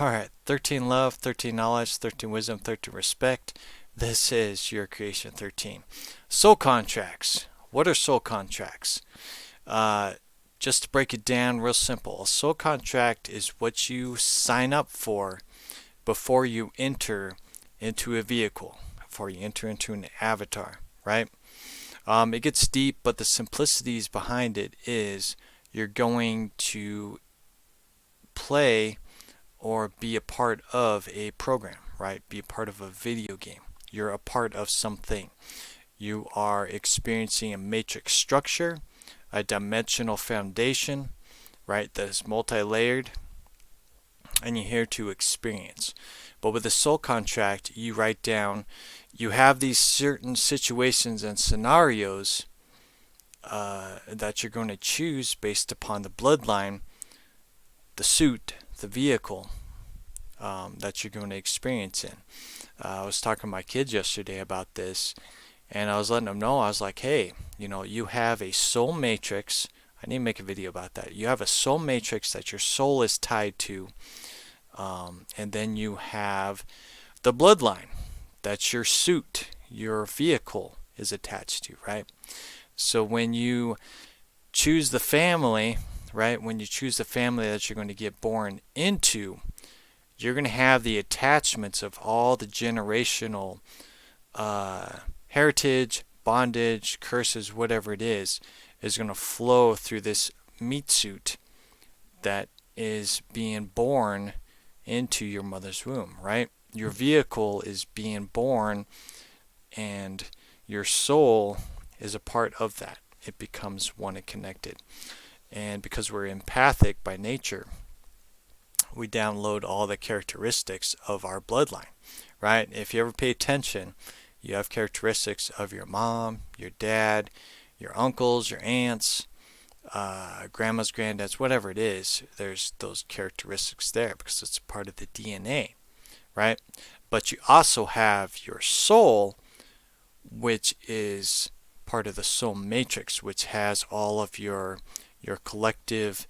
Alright, 13 love, 13 knowledge, 13 wisdom, 13 respect. This is your creation 13. Soul contracts. What are soul contracts? Uh, just to break it down real simple, a soul contract is what you sign up for before you enter into a vehicle, before you enter into an avatar, right? It gets deep, but the simplicities behind it is you're going to play or be a part of a program, right? Be a part of a video game. You're a part of something. You are experiencing a matrix structure, a dimensional foundation, right? That is multi-layered, and you're here to experience. But with a soul contract, you write down, you have these certain situations and scenarios that you're going to choose based upon the bloodline, the suit, the vehicle that you're going to experience in. I was talking to my kids yesterday about this, and I was letting them know, I was like, hey, you have a soul matrix. I need to make a video about that. You have a soul matrix that your soul is tied to, and then you have the bloodline. That's your suit, your vehicle is attached to, right? So when you choose the family, right, when you choose the family that you're going to get born into, you're going to have the attachments of all the generational heritage, bondage, curses, whatever it is going to flow through this meat suit that is being born into your mother's womb, right? Your vehicle is being born, and your soul is a part of that. It becomes one and connected. And because we're empathic by nature, we download all the characteristics of our bloodline, right? If you ever pay attention, you have characteristics of your mom, your dad, your uncles, your aunts, grandmas, granddads, whatever it is. There's those characteristics there because it's a part of the DNA, right? But you also have your soul, which is part of the soul matrix, which has all of your collective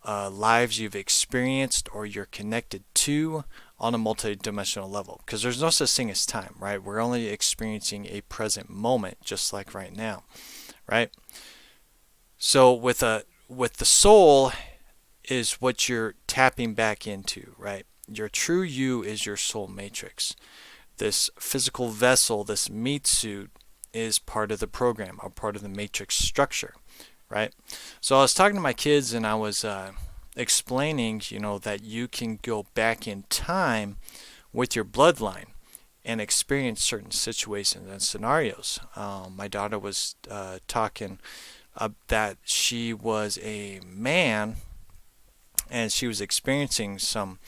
lives you've experienced or you're connected to on a multi-dimensional level, because there's no such thing as time, right? We're only experiencing a present moment, just like right now, right? So with the soul is what you're tapping back into, right? Your true you is your soul matrix. This physical vessel, this meat suit, is part of the program or part of the matrix structure, right? So I was talking to my kids and I was explaining, that you can go back in time with your bloodline and experience certain situations and scenarios. My daughter was talking that she was a man and she was experiencing some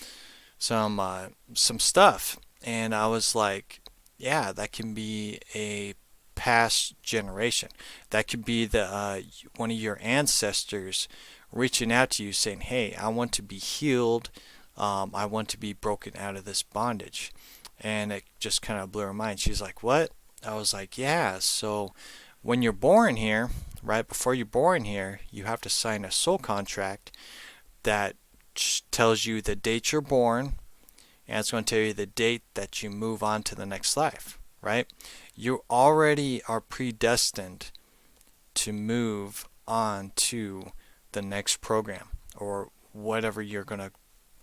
stuff, and I was like, yeah, that can be a past generation. That could be the one of your ancestors reaching out to you saying, hey, I want to be healed. I want to be broken out of this bondage. And it just kind of blew her mind. She's like, what? I was like, yeah, so when you're born here, right before you're born here, you have to sign a soul contract that tells you the date you're born, and it's going to tell you the date that you move on to the next life, right? You already are predestined to move on to the next program or whatever you're going to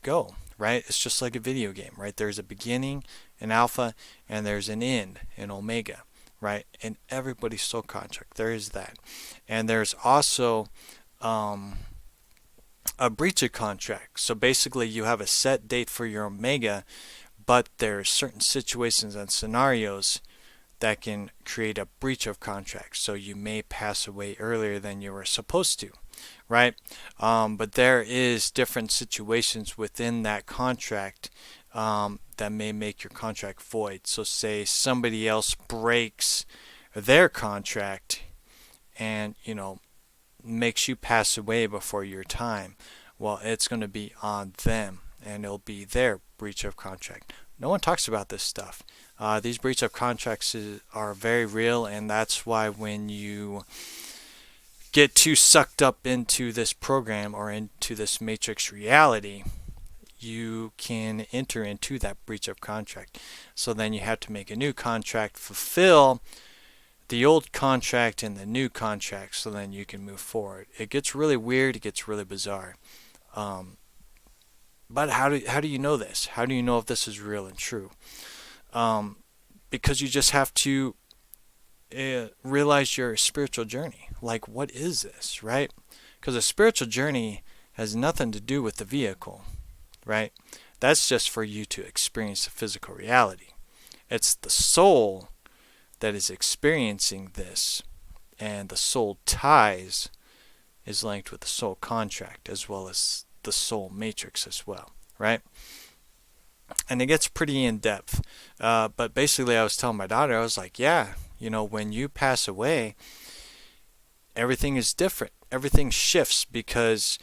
go, right? It's just like a video game, right? There's a beginning, an alpha, and there's an end, an omega, right? In everybody's soul contract, there is that. And there's also a breach of contract. So basically you have a set date for your omega, but there's certain situations and scenarios that can create a breach of contract. So you may pass away earlier than you were supposed to, right? But there is different situations within that contract that may make your contract void. So say somebody else breaks their contract and, makes you pass away before your time. Well, it's going to be on them, and it'll be their breach of contract. No one talks about this stuff. These breach of contracts are very real, and that's why when you get too sucked up into this program or into this matrix reality, you can enter into that breach of contract. So then you have to make a new contract, fulfill the old contract and the new contract, so then you can move forward. It gets really weird. It gets really bizarre. Um, but how do you know this? How do you know if this is real and true? Um, because you just have to realize your spiritual journey. Like, what is this, right? Because a spiritual journey has nothing to do with the vehicle, right? That's just for you to experience the physical reality. It's the soul that is experiencing this, and the soul ties is linked with the soul contract as well as the soul matrix as well, right? And it gets pretty in depth. But basically, I was telling my daughter, I was like, yeah, when you pass away, everything is different. Everything shifts because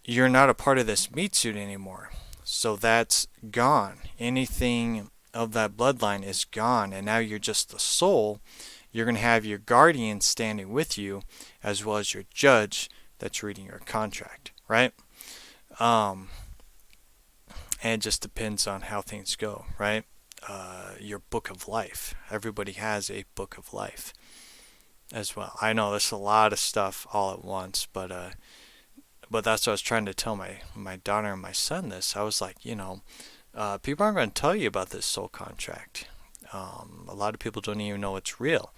you're not a part of this meat suit anymore. So that's gone. Anything of that bloodline is gone, and now you're just the soul. You're going to have your guardian standing with you, as well as your judge that's reading your contract, right? And it just depends on how things go, right? Your book of life. Everybody has a book of life as well. I know there's a lot of stuff all at once, but that's what I was trying to tell my daughter and my son this. I was like, people aren't going to tell you about this soul contract. A lot of people don't even know it's real.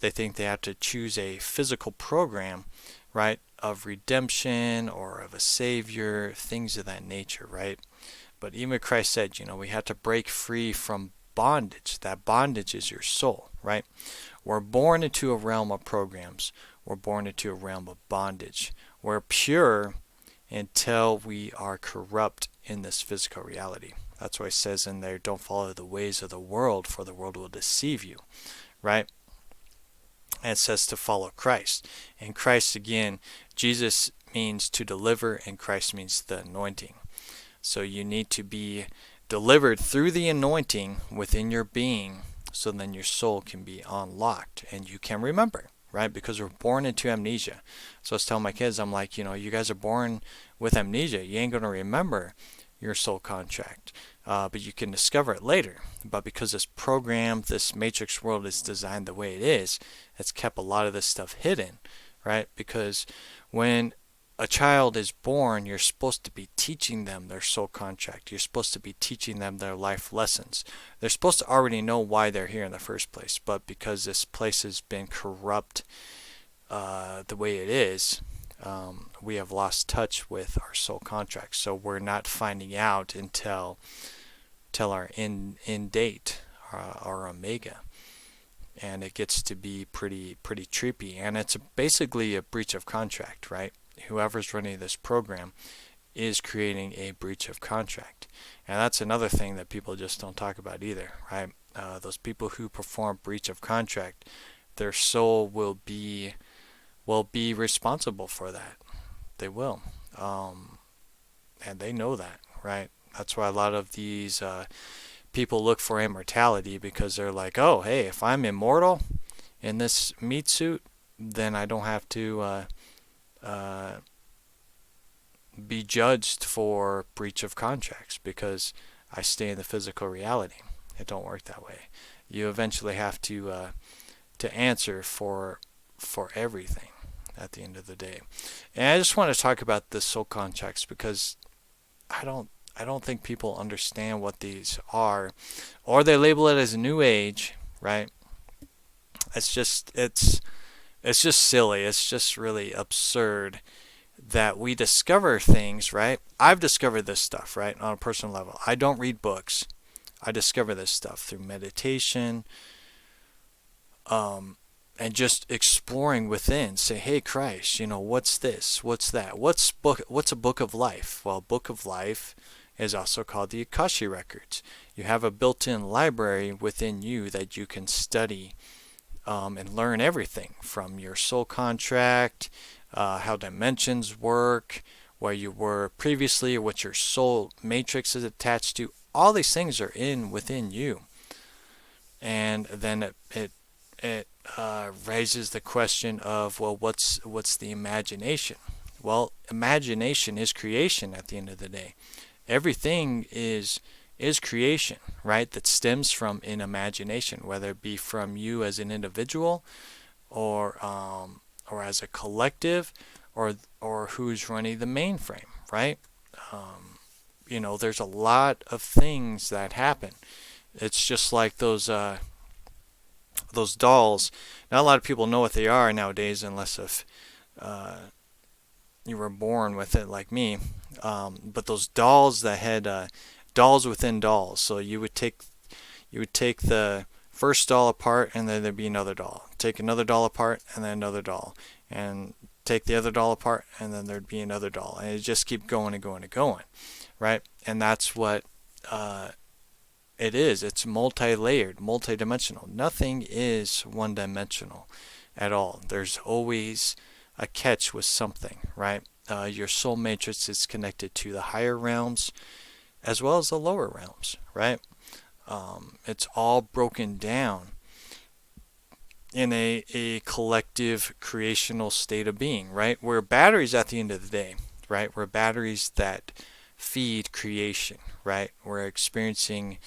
They think they have to choose a physical program, right, of redemption or of a savior, things of that nature, right? But even Christ said, we have to break free from bondage. That bondage is your soul, right? We're born into a realm of programs. We're born into a realm of bondage. We're pure until we are corrupt in this physical reality. That's why it says in there, don't follow the ways of the world, for the world will deceive you, right? And it says to follow Christ. And Christ, again, Jesus means to deliver, and Christ means the anointing. So you need to be delivered through the anointing within your being, so then your soul can be unlocked and you can remember, right? Because we're born into amnesia. So I was telling my kids, I'm like, you guys are born with amnesia. You ain't going to remember your soul contract, but you can discover it later. But because this program, this matrix world is designed the way it is, it's kept a lot of this stuff hidden, right? Because when a child is born, you're supposed to be teaching them their soul contract. You're supposed to be teaching them their life lessons. They're supposed to already know why they're here in the first place, but because this place has been corrupt the way it is, we have lost touch with our soul contract. So we're not finding out until our end date, our omega. And it gets to be pretty trippy, and it's basically a breach of contract, right? Whoever's running this program is creating a breach of contract. And that's another thing that people just don't talk about either, right? Those people who perform breach of contract, their soul will be responsible for that. They will. And they know that, right? That's why a lot of these people look for immortality, because they're like, oh, hey, if I'm immortal in this meat suit, then I don't have to be judged for breach of contracts because I stay in the physical reality. It don't work that way. You eventually have to answer for everything at the end of the day. And I just want to talk about the soul contracts because I don't think people understand what these are, or they label it as New Age, right? It's just silly. It's just really absurd that we discover things, right? I've discovered this stuff, right, on a personal level. I don't read books. I discover this stuff through meditation, and just exploring within. Say, hey, Christ, what's this? What's that? What's a book of life? Well, book of life is also called the Akashic Records. You have a built-in library within you that you can study and learn everything from your soul contract, how dimensions work, where you were previously, or what your soul matrix is attached to. All these things are within you. And then it raises the question of, well, what's the imagination? Well, imagination is creation at the end of the day. everything is creation, right? That stems from an imagination, whether it be from you as an individual, or as a collective, or who's running the mainframe, right? Um, there's a lot of things that happen. It's just like those dolls. Not a lot of people know what they are nowadays, unless if uh, you were born with it like me. But those dolls that had dolls within dolls. So you would take the first doll apart, and then there'd be another doll. Take another doll apart, and then another doll, and take the other doll apart, and then there'd be another doll, and it just keep going and going and going, right? And that's what it is. It's multi-layered, multi-dimensional. Nothing is one-dimensional at all. There's always a catch with something, right? Your soul matrix is connected to the higher realms as well as the lower realms, right? It's all broken down in a collective creational state of being, right? We're batteries at the end of the day, right? We're batteries that feed creation, right? We're experiencing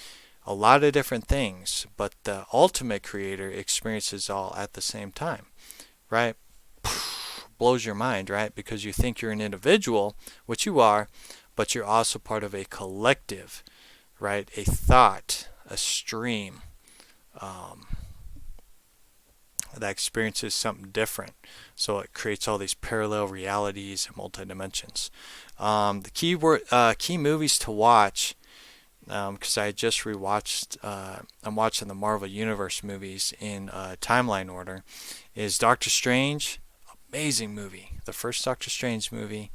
a lot of different things, but the ultimate creator experiences all at the same time, right? Blows your mind, right? Because you think you're an individual, which you are, but you're also part of a collective, right? A thought, a stream that experiences something different. So it creates all these parallel realities and multi-dimensions. Key movies to watch, because I just rewatched, I'm watching the Marvel Universe movies in timeline order, is Doctor Strange. Amazing movie. The first Doctor Strange movie,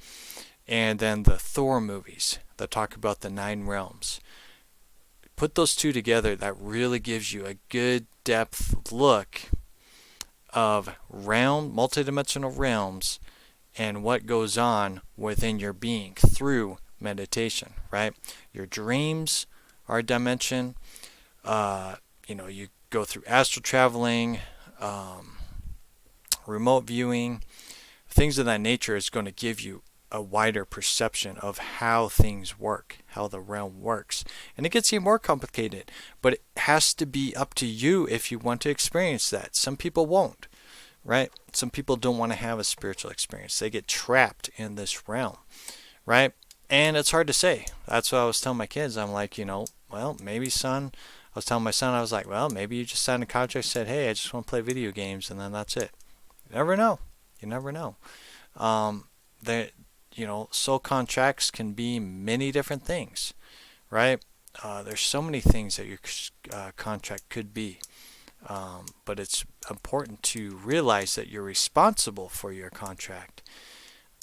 and then the Thor movies that talk about the 9 realms. Put those two together, that really gives you a good depth look of multidimensional realms and what goes on within your being through meditation, right? Your dreams are a dimension. You go through astral traveling, remote viewing, things of that nature is going to give you a wider perception of how things work, how the realm works. And it gets even more complicated, but it has to be up to you if you want to experience that. Some people won't, right? Some people don't want to have a spiritual experience. They get trapped in this realm, right? And it's hard to say. That's what I was telling my kids. I'm like, well, maybe son, I was telling my son, I was like, well, maybe you just signed a contract, said, hey, I just want to play video games, and then that's it. You never know. You never know. Soul contracts can be many different things, right? There's so many things that your contract could be. But it's important to realize that you're responsible for your contract,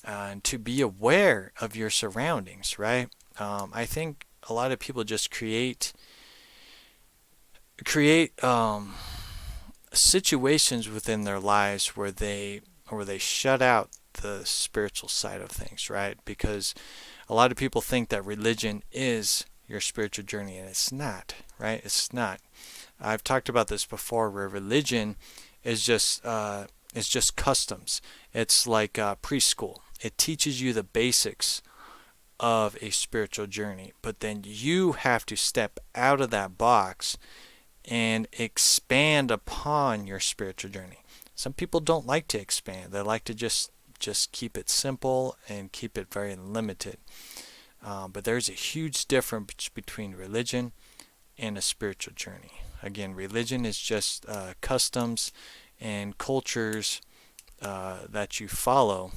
and to be aware of your surroundings, right? I think a lot of people just create situations within their lives where they shut out the spiritual side of things, right? Because a lot of people think that religion is your spiritual journey, and it's not, right? It's not. I've talked about this before, where religion is just customs. It's like preschool. It teaches you the basics of a spiritual journey, but then you have to step out of that box and expand upon your spiritual journey. Some people don't like to expand. They like to just keep it simple and keep it very limited. But there's a huge difference between religion and a spiritual journey. Again, religion is just customs and cultures that you follow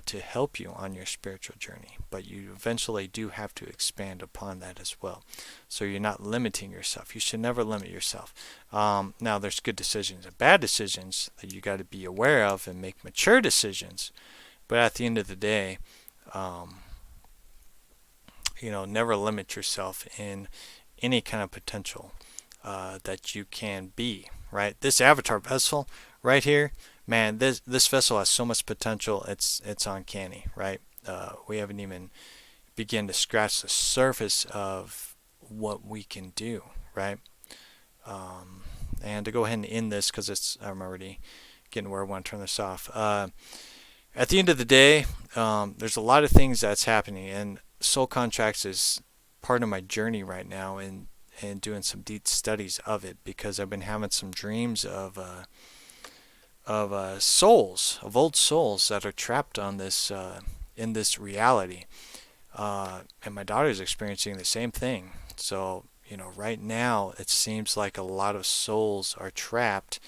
to help you on your spiritual journey. But you eventually do have to expand upon that as well. So you're not limiting yourself. You should never limit yourself. Now, there's good decisions and bad decisions that you got to be aware of and make mature decisions. But at the end of the day, never limit yourself in any kind of potential that you can be, right? This avatar vessel right here, man, this vessel has so much potential. It's uncanny, right? We haven't even begun to scratch the surface of what we can do, right? And to go ahead and end this, because I'm already getting where I want to turn this off. At the end of the day, there's a lot of things that's happening, and soul contracts is part of my journey right now, and doing some deep studies of it, because I've been having some dreams of souls, of old souls that are trapped on this in this reality, and my daughter's experiencing the same thing. So right now it seems like a lot of souls are trapped,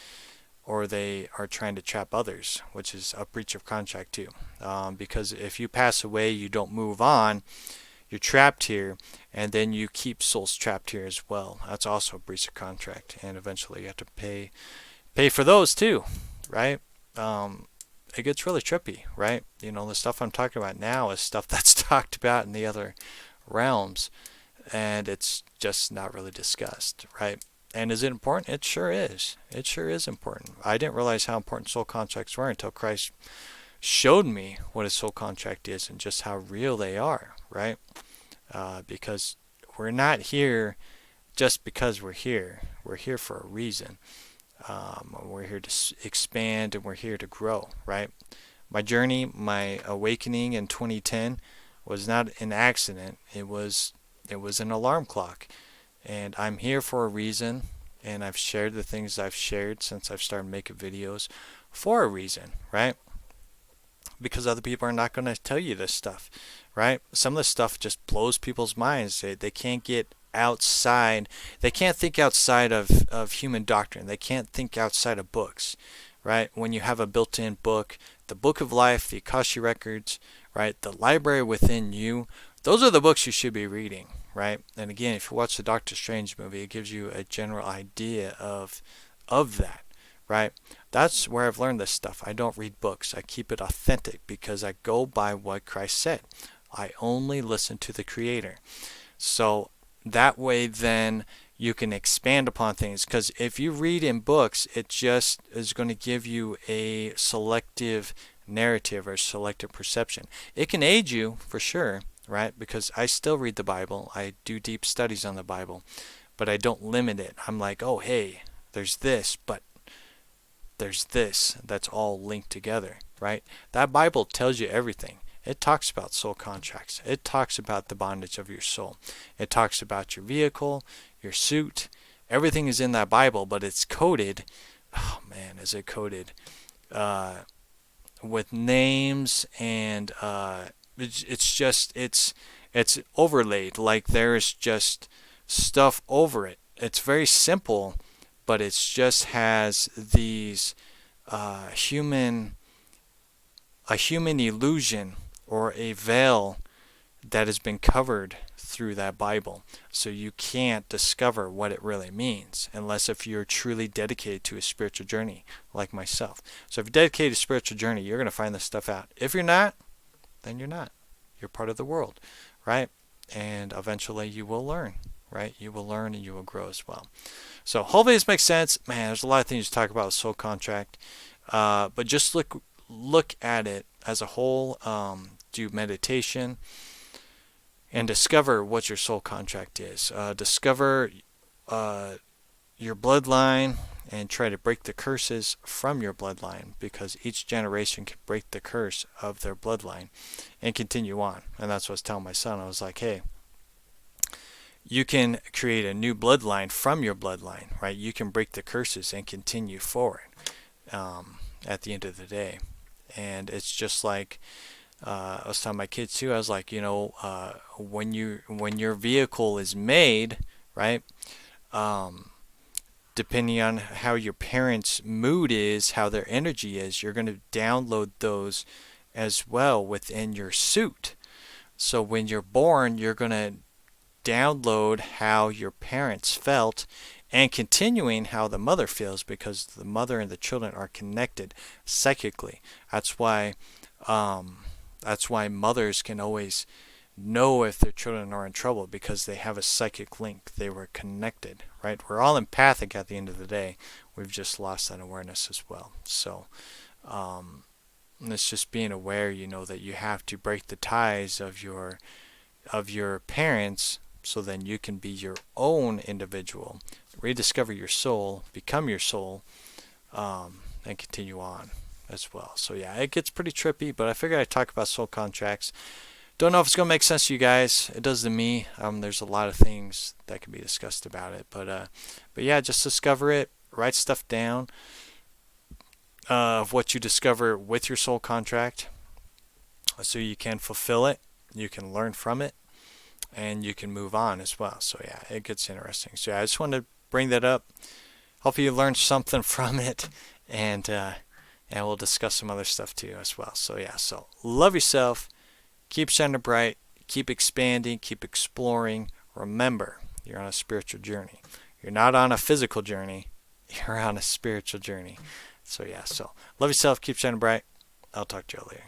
or they are trying to trap others, which is a breach of contract too. Because if you pass away, you don't move on, you're trapped here, and then you keep souls trapped here as well. That's also a breach of contract, and eventually you have to pay for those too, right? It gets really trippy, right? The stuff I'm talking about now is stuff that's talked about in the other realms, and it's just not really discussed, right? And is it important? It sure is. It sure is important. I didn't realize how important soul contracts were until Christ showed me what a soul contract is and just how real they are, right? Because we're not here just because we're here. We're here for a reason. We're here to expand, and we're here to grow, right? My journey, my awakening in 2010 was not an accident. It was an alarm clock. And I'm here for a reason, and I've shared the things I've shared since I've started making videos for a reason, right? Because other people are not going to tell you this stuff, right? Some of this stuff just blows people's minds. They can't get outside. They can't think outside of human doctrine. They can't think outside of books, right? When you have a built-in book, the Book of Life, the Akashic Records, right? The library within you, those are the books you should be reading, right? And again, if you watch the Doctor Strange movie, it gives you a general idea of that, right? That's where I've learned this stuff. I don't read books. I keep it authentic because I go by what Christ said. I only listen to the Creator. So that way then you can expand upon things, because if you read in books, it just is going to give you a selective narrative or selective perception. It can aid you for sure, right? Because I still read the Bible. I do deep studies on the Bible, but I don't limit it. I'm like, oh, hey, there's this, but there's this. That's all linked together, right? That Bible tells you everything. It talks about soul contracts. It talks about the bondage of your soul. It talks about your vehicle, your suit. Everything is in that Bible, but it's coded. Oh man, is it coded with names, and it's overlaid, like there's just stuff over it. It's very simple, but it just has these human illusion, or a veil that has been covered through that Bible. So you can't discover what it really means unless if you're truly dedicated to a spiritual journey like myself. So if you're dedicated to a spiritual journey, you're going to find this stuff out. If you're not, then you're not. You're part of the world, right? And eventually you will learn, right? You will learn and you will grow as well. So hopefully this makes sense. Man, there's a lot of things to talk about with soul contract. But just look at it as a whole. Do meditation and discover what your soul contract is. Discover your bloodline and try to break the curses from your bloodline, because each generation can break the curse of their bloodline and continue on. And that's what I was telling my son. I was like, hey, you can create a new bloodline from your bloodline, right? You can break the curses and continue forward at the end of the day. And it's just like I was telling my kids too. I was like, when your vehicle is made, right? Depending on how your parents' mood is, how their energy is, you're going to download those as well within your suit. So when you're born, you're going to download how your parents felt, and continuing how the mother feels, because the mother and the children are connected psychically. That's why mothers can always know if their children are in trouble, because they have a psychic link. They were connected, right? We're all empathic at the end of the day. We've just lost that awareness as well. So it's just being aware, that you have to break the ties of your parents, so then you can be your own individual, rediscover your soul, become your soul, and continue on as well. So yeah, it gets pretty trippy, but I figured I'd talk about soul contracts Don't know if it's going to make sense to you guys. It does to me. There's a lot of things that can be discussed about it. But yeah, just discover it. Write stuff down of what you discover with your soul contract so you can fulfill it. You can learn from it. And you can move on as well. So yeah, it gets interesting. So yeah, I just wanted to bring that up. Hopefully you learned something from it. And we'll discuss some other stuff too as well. So yeah, so love yourself. Keep shining bright, keep expanding, keep exploring. Remember, you're on a spiritual journey. You're not on a physical journey. You're on a spiritual journey. So yeah, so love yourself, keep shining bright. I'll talk to you later.